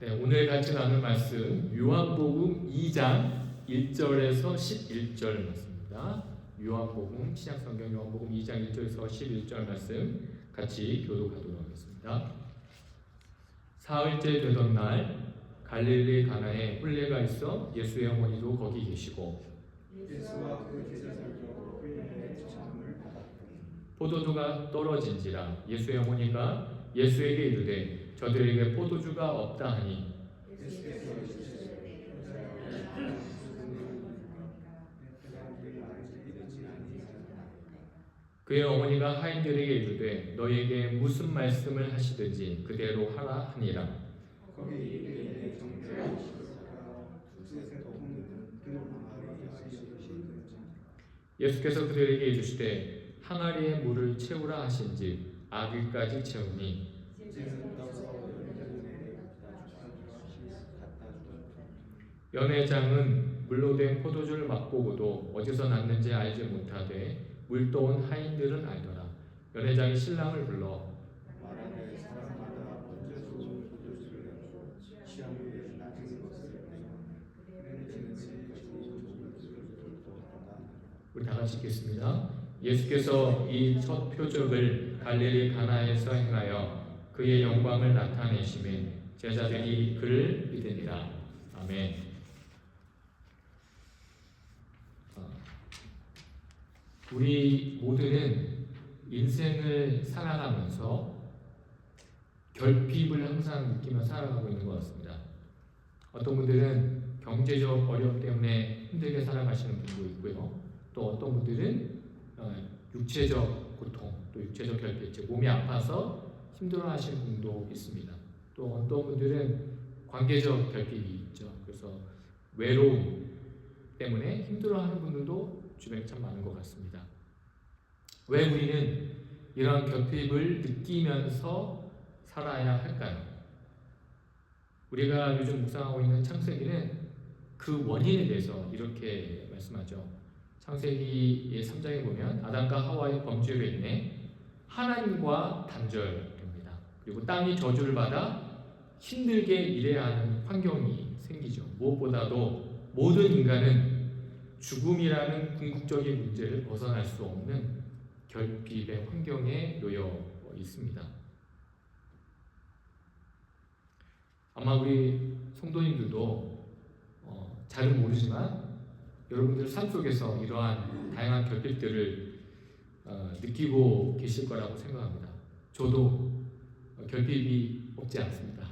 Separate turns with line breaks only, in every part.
네, 오늘 같이 나눌 말씀 요한복음 2장 1절에서 11절 말씀입니다. 요한복음 신약성경 요한복음 2장 1절에서 11절 말씀 같이 교독하도록 하겠습니다. 사흘째 되던 날 갈릴리 가나에 혼례가 있어 예수의 어머니도 거기 계시고
예수와 그 제자들도 혼례의 청함을 받았더니
포도주가 떨어진지라 예수의 어머니가 예수에게 이르되 저들에게 포도주가 없다 하니
예수께서 이르시되 여자여 무슨 말입니까? 내가 네가 아직 믿지 아니하느냐.
그의 어머니가 하인들에게 이르되 너희에게 무슨 말씀을 하시든지 그대로 하라 하니라.
거기 이르되 정죄하시다가 두세 도움은 그 항아리에 씻으신 그지.
예수께서 그들에게 이르시되 항아리에 물을 채우라 하신즉 아귀까지 채우니
이제는 떠서 연회장에 갖다 주었다.
연회장은 물로 된 포도주를 맛보고도 어디서 났는지 알지 못하되 물떠온 하인들은 알더라. 연회장이 신랑을 불러
말하되 사람마다 먼저 좋은 포도주를 내고 취한 후에 낮은 것을 내서 그들은 제일 좋은 포도주를 또한다.
우리 다 같이 읽겠습니다. 예수께서 이 첫 표적을 갈릴리 가나에서 행하여 그의 영광을 나타내심에 제자들이 그를 믿으니라. 아멘. 우리 모두는 인생을 살아가면서 결핍을 항상 느끼며 살아가고 있는 것 같습니다. 어떤 분들은 경제적 어려움 때문에 힘들게 살아가시는 분도 있고요. 또 어떤 분들은 육체적 고통, 또 육체적 결핍, 즉 몸이 아파서 힘들어하시는 분도 있습니다. 또 어떤 분들은 관계적 결핍이 있죠. 그래서 외로움 때문에 힘들어하는 분들도 주변에 참 많은 것 같습니다. 왜 우리는 이러한 결핍을 느끼면서 살아야 할까요? 우리가 요즘 묵상하고 있는 창세기는 그 원인에 대해서 이렇게 말씀하죠. 창세기 3장에 보면 아담과 하와의 범죄로 인해 하나님과 단절됩니다. 그리고 땅이 저주를 받아 힘들게 일해야 하는 환경이 생기죠. 무엇보다도 모든 인간은 죽음이라는 궁극적인 문제를 벗어날 수 없는 결핍의 환경에 놓여 있습니다. 아마 우리 성도님들도 잘은 모르지만 여러분들 삶 속에서 이러한 다양한 결핍들을 느끼고 계실 거라고 생각합니다. 저도 결핍이 없지 않습니다.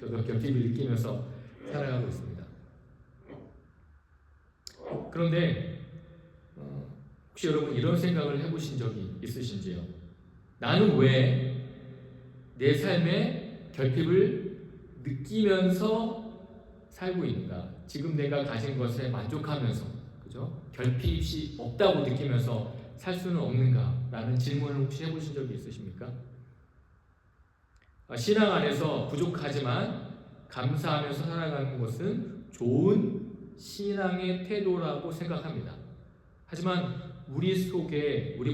저도 결핍을 느끼면서 살아가고 있습니다. 그런데 혹시 여러분 이런 생각을 해보신 적이 있으신지요? 나는 왜 내 삶에 결핍을 느끼면서 살고 있는가? 지금 내가 가진 것에 만족하면서, 그죠? 결핍이 없다고 느끼면서 살 수는 없는가? 라는 질문을 혹시 해보신 적이 있으십니까? 신앙 안에서 부족하지만 감사하면서 살아가는 것은 좋은 신앙의 태도라고 생각합니다. 하지만 우리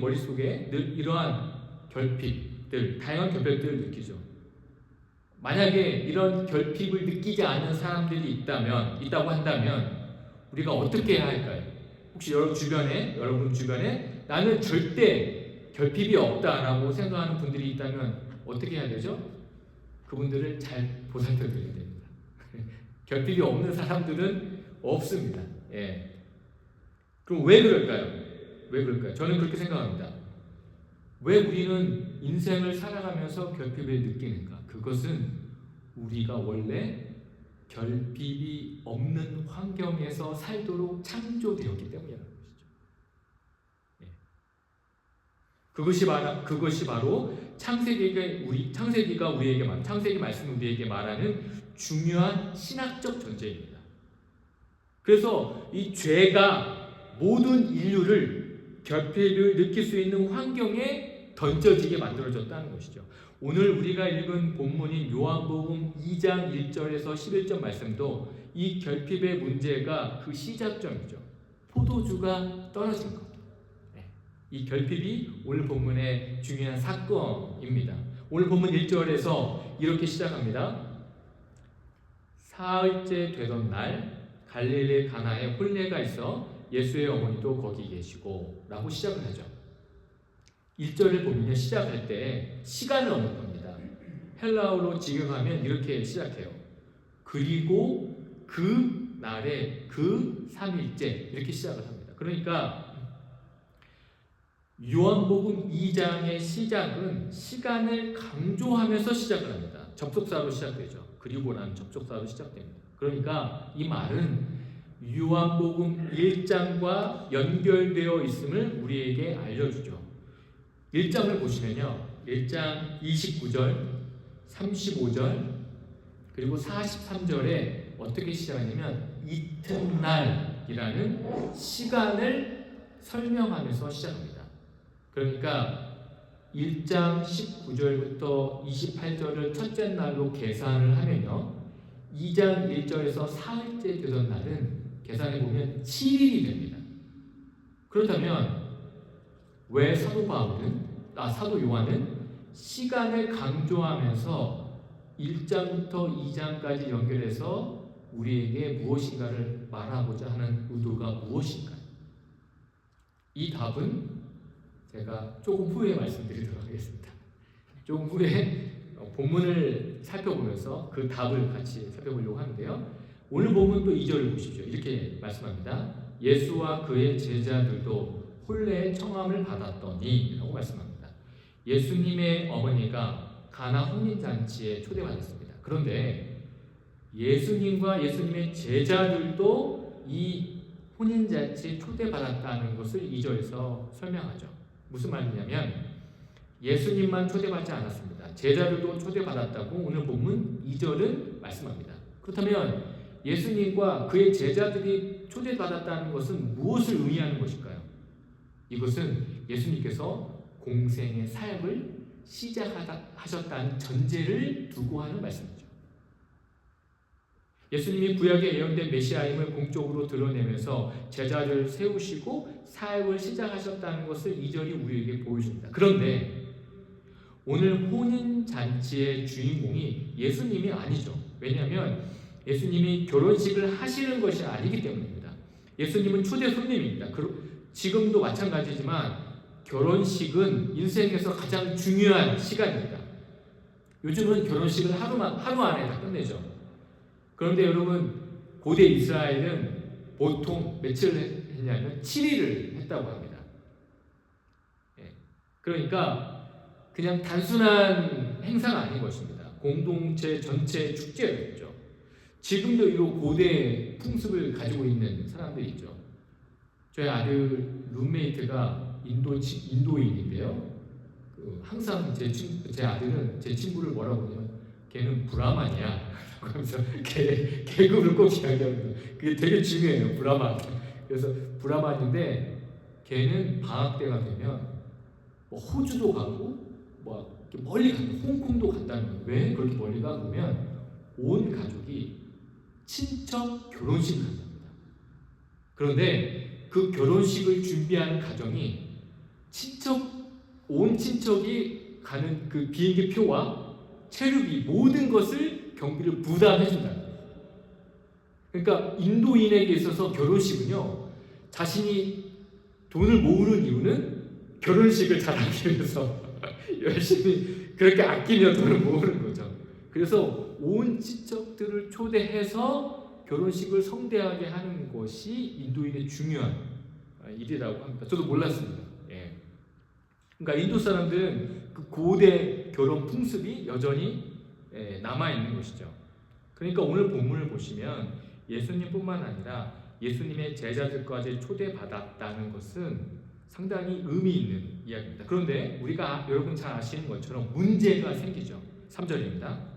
머릿속에 늘 이러한 결핍들, 다양한 결핍들을 느끼죠. 만약에 이런 결핍을 느끼지 않는 사람들이 있다고 한다면 우리가 어떻게 해야 할까요? 혹시 여러분 주변에 나는 절대 결핍이 없다라고 생각하는 분들이 있다면 어떻게 해야 되죠? 그분들을 잘 보살펴 드려야 됩니다. 결핍이 없는 사람들은 없습니다. 예. 그럼 왜 그럴까요? 저는 그렇게 생각합니다. 왜 우리는 인생을 살아가면서 결핍을 느끼는가? 그것은 우리가 원래 결핍이 없는 환경에서 살도록 창조되었기 때문이라는 것이죠. 예. 그것이 바로 창세기 말씀이 우리에게 말하는 중요한 신학적 전제입니다. 그래서 이 죄가 모든 인류를 결핍을 느낄 수 있는 환경에 던져지게 만들어졌다는 것이죠. 오늘 우리가 읽은 본문인 요한복음 2장 1절에서 11절 말씀도 이 결핍의 문제가 그 시작점이죠. 포도주가 떨어진 것. 이 결핍이 오늘 본문의 중요한 사건입니다. 오늘 본문 1절에서 이렇게 시작합니다. 사흘째 되던 날 갈릴리 가나에 혼례가 있어 예수의 어머니도 거기 계시고 라고 시작을 하죠. 1절을 보면 시작할 때 시간을 언급합니다. 헬라어로 직역하면 이렇게 시작해요. 그리고 그 날에 그 3일째 이렇게 시작을 합니다. 그러니까 요한복음 2장의 시작은 시간을 강조하면서 시작을 합니다. 접속사로 시작되죠. 그리고라는 접속사로 시작됩니다. 그러니까 이 말은 요한복음 1장과 연결되어 있음을 우리에게 알려주죠. 1장을 보시면요. 1장 29절, 35절, 그리고 43절에 어떻게 시작하냐면 이튿날이라는 시간을 설명하면서 시작합니다. 그러니까 1장 19절부터 28절을 첫째 날로 계산을 하면요. 2장 1절에서 사흘째 되던 날은 계산해보면 7일이 됩니다. 그렇다면 왜 사도 요한은 시간을 강조하면서 1장부터 2장까지 연결해서 우리에게 무엇인가를 말하고자 하는 의도가 무엇인가요? 이 답은 제가 조금 후에 말씀드리도록 하겠습니다. 조금 후에 본문을 살펴보면서 그 답을 같이 살펴보려고 하는데요. 오늘 본문 또 2절을 보십시오. 이렇게 말씀합니다. 예수와 그의 제자들도 혼례의 청함을 받았더니 라고 말씀합니다. 예수님의 어머니가 가나 혼인잔치에 초대받았습니다. 그런데 예수님과 예수님의 제자들도 이 혼인잔치에 초대받았다는 것을 2절에서 설명하죠. 무슨 말이냐면 예수님만 초대받지 않았습니다. 제자들도 초대받았다고 오늘 본문 2절은 말씀합니다. 그렇다면 예수님과 그의 제자들이 초대받았다는 것은 무엇을 의미하는 것일까요? 이것은 예수님께서 공생의 사역을 시작하셨다는 전제를 두고 하는 말씀이죠. 예수님이 구약에 예언된 메시아임을 공적으로 드러내면서 제자를 세우시고 사역을 시작하셨다는 것을 2절이 우리에게 보여줍니다. 그런데 오늘 혼인잔치의 주인공이 예수님이 아니죠. 왜냐하면 예수님이 결혼식을 하시는 것이 아니기 때문입니다. 예수님은 초대 손님입니다. 지금도 마찬가지지만 결혼식은 인생에서 가장 중요한 시간입니다. 요즘은 결혼식을 하루 안에 다 끝내죠. 그런데 여러분, 고대 이스라엘은 보통 며칠을 했냐면 7일을 했다고 합니다. 그러니까 그냥 단순한 행사가 아닌 것입니다. 공동체 전체의 축제였죠. 지금도 이 고대 풍습을 가지고 있는 사람들이 있죠. 저희 아들 룸메이트가 인도인인데요. 항상 제 아들은 제 친구를 뭐라고 하냐면 걔는 브라만이야. 그러면서 계급을 꼭 이야기합니다. 그게 되게 중요해요. 브라만. 그래서 브라만인데 걔는 방학 때가 되면 뭐 호주도 가고 뭐 멀리 가고 홍콩도 간다는 거예요. 왜 그렇게 멀리 가? 그러면 온 가족이 친척 결혼식을 한답니다. 그런데 그 결혼식을 준비하는 가정이 온 친척이 가는 그 비행기 표와 체류비 모든 것을 경비를 부담해 준다는 거예요. 그러니까 인도인에게 있어서 결혼식은요, 자신이 돈을 모으는 이유는 결혼식을 잘하기 위해서 열심히 그렇게 아끼며 돈을 모으는 거죠. 그래서 온 친척들을 초대해서 결혼식을 성대하게 하는 것이 인도인의 중요한 일이라고 합니다. 저도 몰랐습니다. 그러니까 인도 사람들은 그 고대 결혼 풍습이 여전히 남아 있는 것이죠. 그러니까 오늘 본문을 보시면 예수님뿐만 아니라 예수님의 제자들까지 초대받았다는 것은 상당히 의미 있는 이야기입니다. 그런데 우리가 여러분 잘 아시는 것처럼 문제가 생기죠. 3절입니다.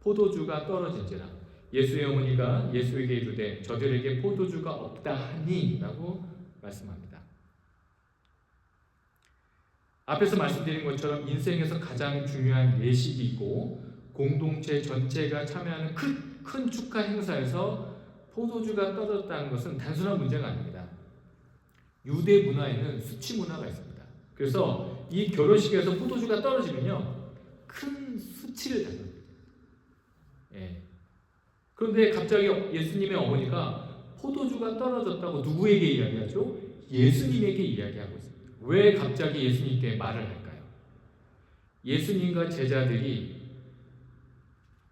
포도주가 떨어진지라 예수의 어머니가 예수에게 이르되 저들에게 포도주가 없다 하니 라고 말씀합니다. 앞에서 말씀드린 것처럼 인생에서 가장 중요한 예식이 있고 공동체 전체가 참여하는 큰 축하 행사에서 포도주가 떨어졌다는 것은 단순한 문제가 아닙니다. 유대 문화에는 수치 문화가 있습니다. 그래서 이 결혼식에서 포도주가 떨어지면요, 큰 수치를 당합니다. 그런데 갑자기 예수님의 어머니가 포도주가 떨어졌다고 누구에게 이야기하죠? 예수님에게 이야기하고 있습니다. 왜 갑자기 예수님께 말을 할까요? 예수님과 제자들이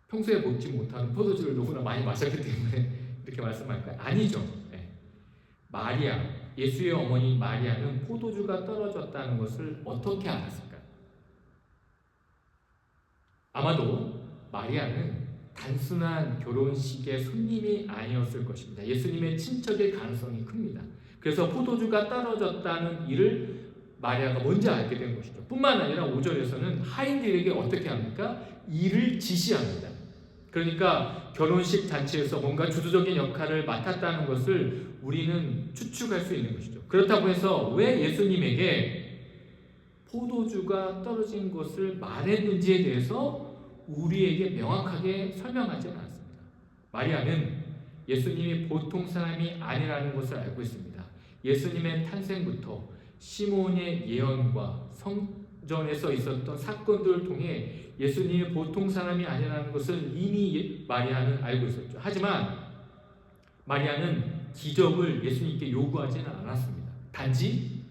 평소에 먹지 못하는 포도주를 너무나 많이 마셨기 때문에 이렇게 말씀할까요? 아니죠. 네. 마리아, 예수의 어머니 마리아는 포도주가 떨어졌다는 것을 어떻게 알았을까요? 아마도 마리아는 단순한 결혼식의 손님이 아니었을 것입니다. 예수님의 친척일 가능성이 큽니다. 그래서 포도주가 떨어졌다는 일을 마리아가 먼저 알게 된 것이죠. 뿐만 아니라 5절에서는 하인들에게 어떻게 합니까? 일을 지시합니다. 그러니까 결혼식 잔치에서 뭔가 주도적인 역할을 맡았다는 것을 우리는 추측할 수 있는 것이죠. 그렇다고 해서 왜 예수님에게 포도주가 떨어진 것을 말했는지에 대해서 우리에게 명확하게 설명하지는 않습니다. 마리아는 예수님이 보통 사람이 아니라는 것을 알고 있습니다. 예수님의 탄생부터 시몬의 예언과 성전에서 있었던 사건들을 통해 예수님이 보통 사람이 아니라는 것을 이미 마리아는 알고 있었죠. 하지만 마리아는 기적을 예수님께 요구하지는 않았습니다. 단지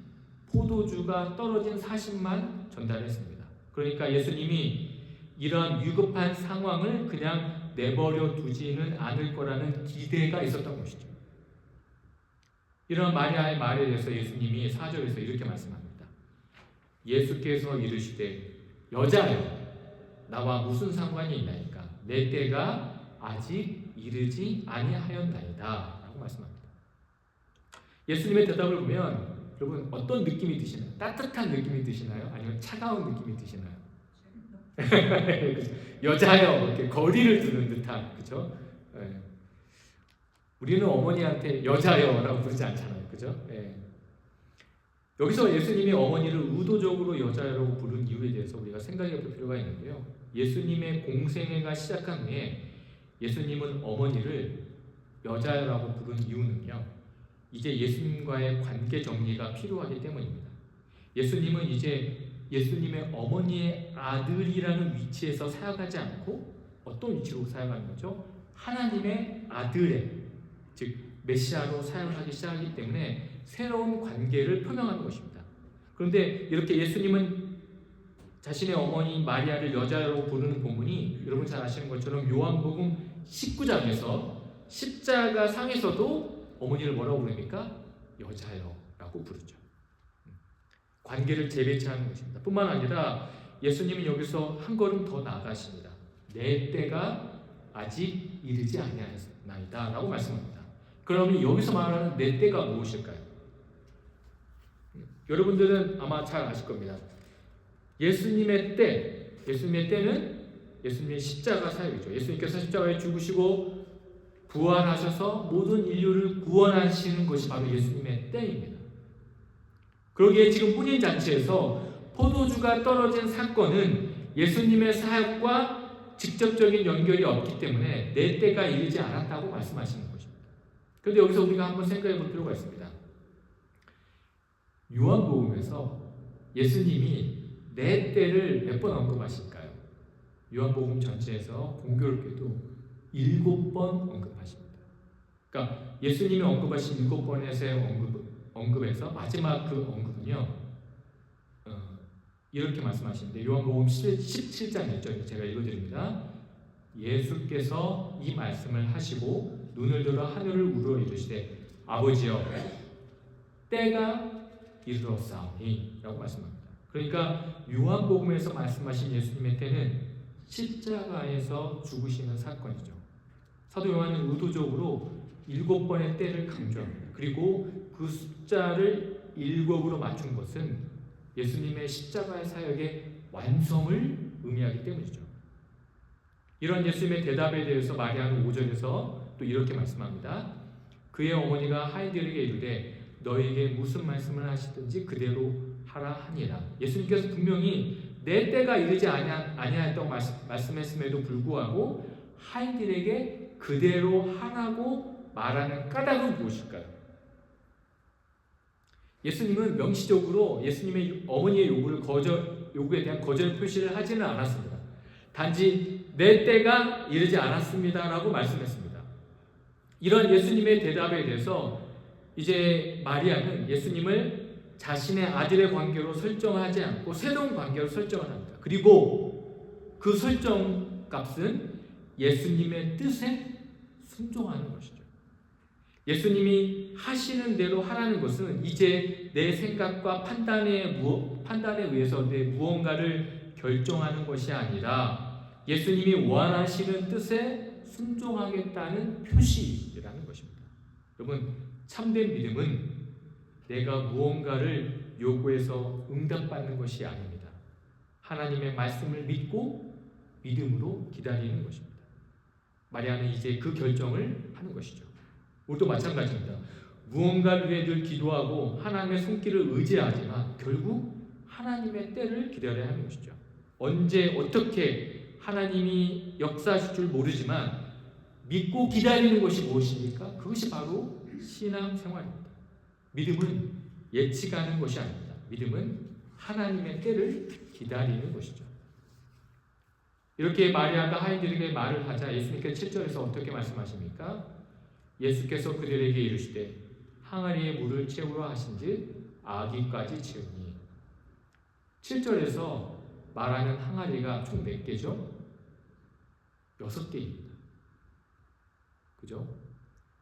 포도주가 떨어진 사실만 전달했습니다. 그러니까 예수님이 이러한 위급한 상황을 그냥 내버려 두지는 않을 거라는 기대가 있었던 것이죠. 이런 마리아의 말에 대해서 예수님이 4절에서 이렇게 말씀합니다. 예수께서 이르시되 여자여 나와 무슨 상관이 있나이까 내 때가 아직 이르지 아니하였나이다 라고 말씀합니다. 예수님의 대답을 보면 여러분 어떤 느낌이 드시나요? 따뜻한 느낌이 드시나요? 아니면 차가운 느낌이 드시나요? 여자여 이렇게 거리를 두는 듯한 그죠? 네. 우리는 어머니한테 여자여라고 부르지 않잖아요, 그죠? 네. 여기서 예수님이 어머니를 의도적으로 여자여라고 부른 이유에 대해서 우리가 생각해 볼 필요가 있는데요. 예수님의 공생애가 시작한 후에 예수님은 어머니를 여자여라고 부른 이유는요. 이제 예수님과의 관계 정리가 필요하기 때문입니다. 예수님은 이제 예수님의 어머니의 아들이라는 위치에서 사역하지 않고 어떤 위치로 사역하는 거죠? 하나님의 아들의 즉 메시아로 사역하기 시작하기 때문에 새로운 관계를 표명하는 것입니다. 그런데 이렇게 예수님은 자신의 어머니 마리아를 여자로 부르는 본문이 여러분 잘 아시는 것처럼 요한복음 19장에서 십자가 상에서도 어머니를 뭐라고 부릅니까? 여자여라고 부르죠. 관계를 재배치하는 것입니다. 뿐만 아니라 예수님은 여기서 한 걸음 더 나아가십니다. 내 때가 아직 이르지 아니하였나이다 라고 말씀합니다. 그러면 여기서 말하는 내 때가 무엇일까요? 여러분들은 아마 잘 아실 겁니다. 예수님의 때는 예수님의 십자가 사역이죠. 예수님께서 십자가에 죽으시고 부활하셔서 모든 인류를 구원하시는 것이 바로 예수님의 때입니다. 그러기에 지금 혼인잔치에서 포도주가 떨어진 사건은 예수님의 사역과 직접적인 연결이 없기 때문에 내 때가 이르지 않았다고 말씀하시는 것입니다. 그런데 여기서 우리가 한번 생각해 볼 필요가 있습니다. 요한복음에서 예수님이 내 때를 몇 번 언급하실까요? 요한복음 전체에서 공교롭게도 7번 언급하십니다. 그러니까 예수님이 언급하신 7번에서의 언급에서 마지막 그 언급은요 이렇게 말씀하시는데 요한복음 17장 1절 제가 읽어드립니다. 예수께서 이 말씀을 하시고 눈을 들어 하늘을 우러 이르시되 아버지여 때가 이르렀사오니 라고 말씀합니다. 그러니까 요한복음에서 말씀하신 예수님의 때는 십자가에서 죽으시는 사건이죠. 사도 요한은 의도적으로 7번의 때를 강조합니다. 그리고 그 숫자를 7으로 맞춘 것은 예수님의 십자가의 사역의 완성을 의미하기 때문이죠. 이런 예수님의 대답에 대해서 마리아는 5절에서 또 이렇게 말씀합니다. 그의 어머니가 하인들에게 이르되 너에게 무슨 말씀을 하시든지 그대로 하라 하니라. 예수님께서 분명히 내 때가 이르지 아니하였다고 말씀했음에도 불구하고 하인들에게 그대로 하라고 말하는 까닭은 무엇일까요? 예수님은 명시적으로 예수님의 어머니의 요구에 대한 거절 표시를 하지는 않았습니다. 단지 내 때가 이르지 않았습니다라고 말씀했습니다. 이런 예수님의 대답에 대해서 이제 마리아는 예수님을 자신의 아들의 관계로 설정하지 않고 새로운 관계로 설정을 합니다. 그리고 그 설정 값은 예수님의 뜻에 순종하는 것이죠. 예수님이 하시는 대로 하라는 것은 이제 내 생각과 판단에 의해서 내 무언가를 결정하는 것이 아니라 예수님이 원하시는 뜻에 순종하겠다는 표시라는 것입니다. 여러분, 참된 믿음은 내가 무언가를 요구해서 응답받는 것이 아닙니다. 하나님의 말씀을 믿고 믿음으로 기다리는 것입니다. 마리아는 이제 그 결정을 하는 것이죠. 우리도 마찬가지입니다. 무언가를 위해 늘 기도하고 하나님의 손길을 의지하지만 결국 하나님의 때를 기다려야 하는 것이죠. 언제 어떻게 하나님이 역사하실 줄 모르지만 믿고 기다리는 것이 무엇입니까? 그것이 바로 신앙생활입니다. 믿음은 예측하는 것이 아닙니다. 믿음은 하나님의 때를 기다리는 것이죠. 이렇게 마리아가 하인들에게 말을 하자 예수님께서 7절에서 어떻게 말씀하십니까? 예수께서 그들에게 이르시되 항아리에 물을 채우려 하신즉 아기까지 채우니. 7절에서 말하는 항아리가 총 몇 개죠? 6개입니다. 그죠?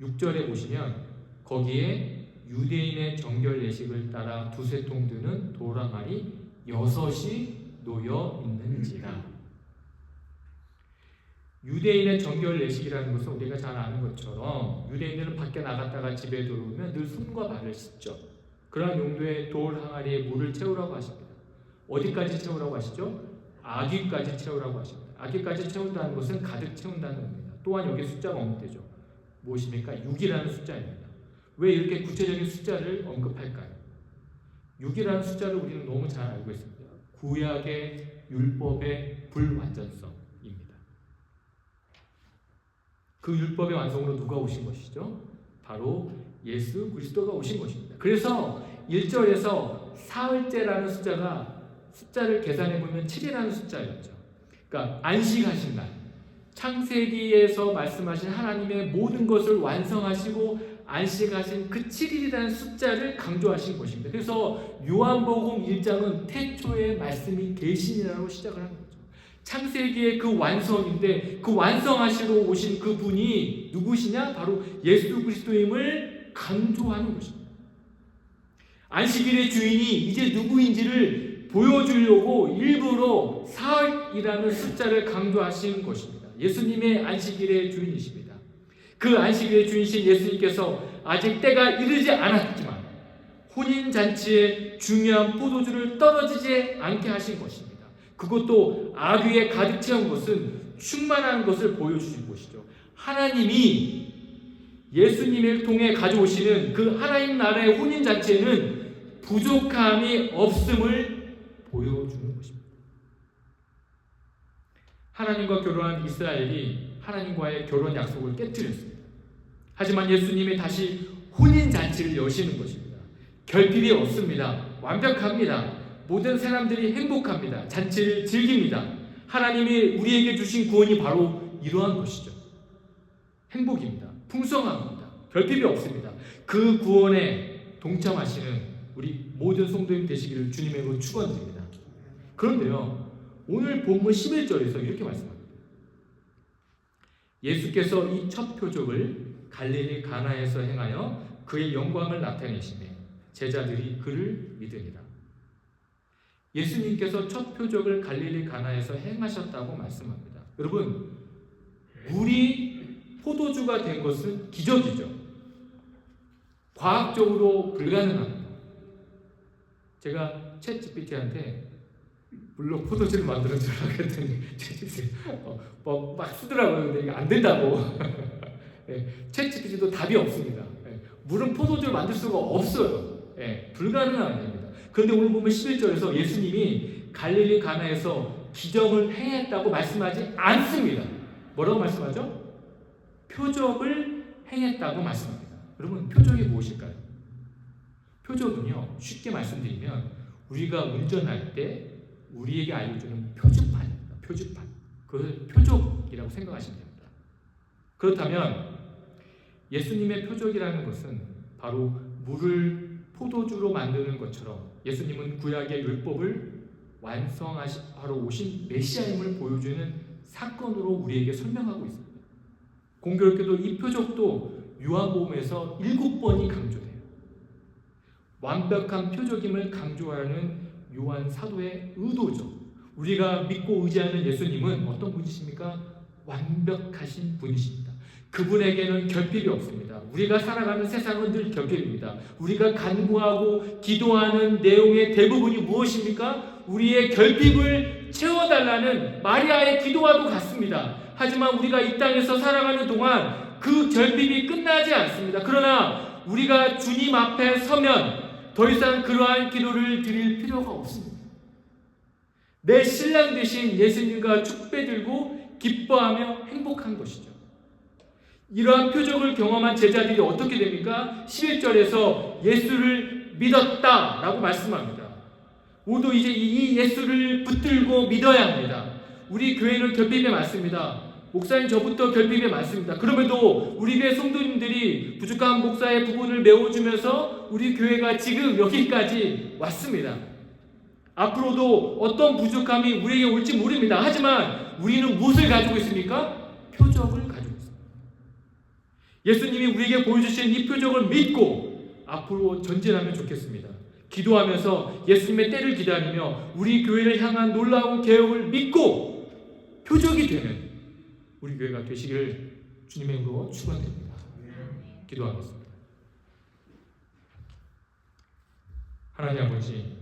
6절에 보시면 거기에 유대인의 정결 예식을 따라 두세 통 드는 돌항아리 6이 놓여 있는지라. 유대인의 정결 예식이라는 것은 우리가 잘 아는 것처럼 유대인들은 밖에 나갔다가 집에 들어오면 늘 손과 발을 씻죠. 그러한 용도의 돌 항아리에 물을 채우라고 하십니다. 어디까지 채우라고 하시죠? 아기까지 채우라고 하십니다. 아기까지 채운다는 것은 가득 채운다는 겁니다. 또한 여기 숫자가 언급되죠. 무엇입니까? 6이라는 숫자입니다. 왜 이렇게 구체적인 숫자를 언급할까요? 6이라는 숫자를 우리는 너무 잘 알고 있습니다. 구약의 율법의 불완전성입니다. 그 율법의 완성으로 누가 오신 것이죠? 바로 예수 그리스도가 오신 것입니다. 그래서 1절에서 사흘째라는 숫자를 계산해 보면 7이라는 숫자였죠. 그러니까 안식하신 날, 창세기에서 말씀하신 하나님의 모든 것을 완성하시고 안식하신 그 7일이라는 숫자를 강조하신 것입니다. 그래서 요한복음 1장은 태초에 말씀이 계시니라로 시작을 하는 거죠. 창세기의 그 완성인데 그 완성하시러 오신 그 분이 누구시냐? 바로 예수 그리스도임을 강조하는 것입니다. 안식일의 주인이 이제 누구인지를 보여주려고 일부러 사흘이라는 숫자를 강조하신 것입니다. 예수님의 안식일의 주인이십니다. 그 안식일의 주인이신 예수님께서 아직 때가 이르지 않았지만 혼인잔치에 중요한 포도주를 떨어지지 않게 하신 것입니다. 그것도 아귀에 가득 채운 것은 충만한 것을 보여주신 것이죠. 하나님이 예수님을 통해 가져오시는 그 하나님 나라의 혼인잔치에는 부족함이 없음을 보여주는 것입니다. 하나님과 결혼한 이스라엘이 하나님과의 결혼 약속을 깨뜨렸습니다. 하지만 예수님이 다시 혼인잔치를 여시는 것입니다. 결핍이 없습니다. 완벽합니다. 모든 사람들이 행복합니다. 잔치를 즐깁니다. 하나님이 우리에게 주신 구원이 바로 이러한 것이죠. 행복입니다. 풍성합니다. 결핍이 없습니다. 그 구원에 동참하시는 우리 모든 성도님 되시기를 주님으로 축원드립니다. 그런데요, 오늘 본문 11절에서 이렇게 말씀합니다. 예수께서 이 첫 표적을 갈릴리 가나에서 행하여 그의 영광을 나타내시매 제자들이 그를 믿으니라. 예수님께서 첫 표적을 갈릴리 가나에서 행하셨다고 말씀합니다. 여러분, 물이 포도주가 된 것은 기적이죠. 과학적으로 불가능합니다. 제가 챗GPT한테 물로 포도주를 만들어주라고 했더니 챗GPT 막 쓰더라고요. 근데 이게 안 된다고. 네, 챗GPT도 답이 없습니다. 네, 물은 포도주를 만들 수가 없어요. 네, 불가능한 일입니다. 그런데 오늘 보면 11절에서 예수님이 갈릴리 가나에서 기적을 행했다고 말씀하지 않습니다. 뭐라고 말씀하죠? 표적을 행했다고 말씀합니다. 여러분, 표적이 무엇일까요? 표적은요, 쉽게 말씀드리면 우리가 운전할 때 우리에게 알려주는 표지판입니다. 표지판. 그것을 표적이라고 생각하시면 됩니다. 그렇다면 예수님의 표적이라는 것은 바로 물을 포도주로 만드는 것처럼 예수님은 구약의 율법을 완성하러 오신 메시아임을 보여주는 사건으로 우리에게 설명하고 있습니다. 공교롭게도 이 표적도 요한복음에서 7번이 강조돼요. 완벽한 표적임을 강조하는 요한 사도의 의도죠. 우리가 믿고 의지하는 예수님은 어떤 분이십니까? 완벽하신 분이십니다. 그분에게는 결핍이 없습니다. 우리가 살아가는 세상은 늘 결핍입니다. 우리가 간구하고 기도하는 내용의 대부분이 무엇입니까? 우리의 결핍을 채워달라는 마리아의 기도와도 같습니다. 하지만 우리가 이 땅에서 살아가는 동안 그 결핍이 끝나지 않습니다. 그러나 우리가 주님 앞에 서면 더 이상 그러한 기도를 드릴 필요가 없습니다. 내 신랑 되신 예수님과 축배 들고 기뻐하며 행복한 것이죠. 이러한 표적을 경험한 제자들이 어떻게 됩니까? 11절에서 예수를 믿었다라고 말씀합니다. 모두 이제 이 예수를 붙들고 믿어야 합니다. 우리 교회는 결핍이 많습니다. 목사님 저부터 결핍이 많습니다. 그럼에도 우리 교회 성도님들이 부족한 목사의 부분을 메워주면서 우리 교회가 지금 여기까지 왔습니다. 앞으로도 어떤 부족함이 우리에게 올지 모릅니다. 하지만 우리는 무엇을 가지고 있습니까? 표적을 가지고 있습니다. 예수님이 우리에게 보여주신 이 표적을 믿고 앞으로 전진하면 좋겠습니다. 기도하면서 예수님의 때를 기다리며 우리 교회를 향한 놀라운 개혁을 믿고 표적이 되는 우리 교회가 되시기를 주님의 이름으로 축원드립니다. 기도하겠습니다. 하나님 아버지,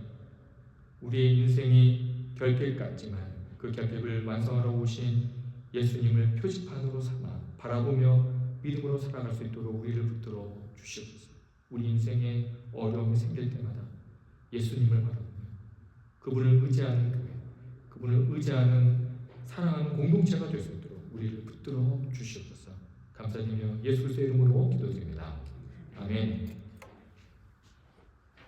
우리의 인생이 결핍 같지만 그 결핍을 완성하러 오신 예수님을 표지판으로 삼아 바라보며 믿음으로 살아갈 수 있도록 우리를 붙들어 주시옵소서. 우리 인생에 어려움이 생길 때마다 예수님을 바라보며 그분을 의지하는 교회, 그분을 의지하는 사랑하는 공동체가 될 수 있도록 우리를 붙들어 주시옵소서. 감사드리며 예수 그리스도의 이름으로 기도드립니다. 아멘.